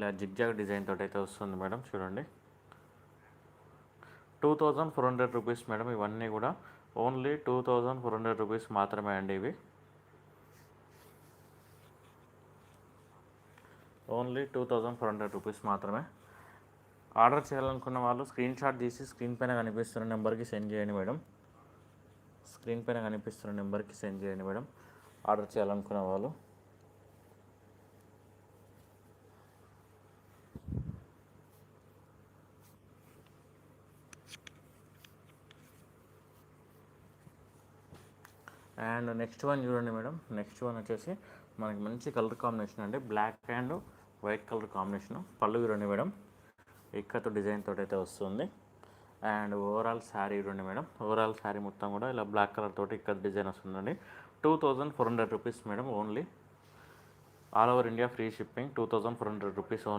ఇలా zigzag design తోటి అయితే వస్తుంది మేడం. చూడండి 2400 రూపీస్ మేడం. ఇవన్నీ కూడా ఓన్లీ 2400 రూపీస్ మాత్రమే అండి. ఇవి ఓన్లీ 2400 రూపీస్ మాత్రమే. ఆర్డర్ చేయాలనుకున్న వాళ్ళు స్క్రీన్ షాట్ తీసి స్క్రీన్ పైన కనిపిస్తున్న నెంబర్కి సెండ్ చేయండి మేడం. స్క్రీన్ పైన కనిపిస్తున్న నెంబర్కి సెండ్ చేయండి మేడం ఆర్డర్ చేయాలనుకున్న వాళ్ళు. అండ్ నెక్స్ట్ వన్ చూడండి మేడం. నెక్స్ట్ వన్ వచ్చేసి మనకి మంచి కలర్ కాంబినేషన్ అండి. Black and white colour combination. పళ్ళు చూడండి మేడం, ఇక్కత్ డిజైన్ తోటి అయితే వస్తుంది. అండ్ ఓవరాల్ శారీ చూడండి మేడం. ఓవరాల్ శారీ మొత్తం కూడా ఇలా బ్లాక్ కలర్ తోటి ఇక్కత్ డిజైన్ వస్తుందండి. 2400 rupees madam. Only all over India free shipping. 2400 rupees.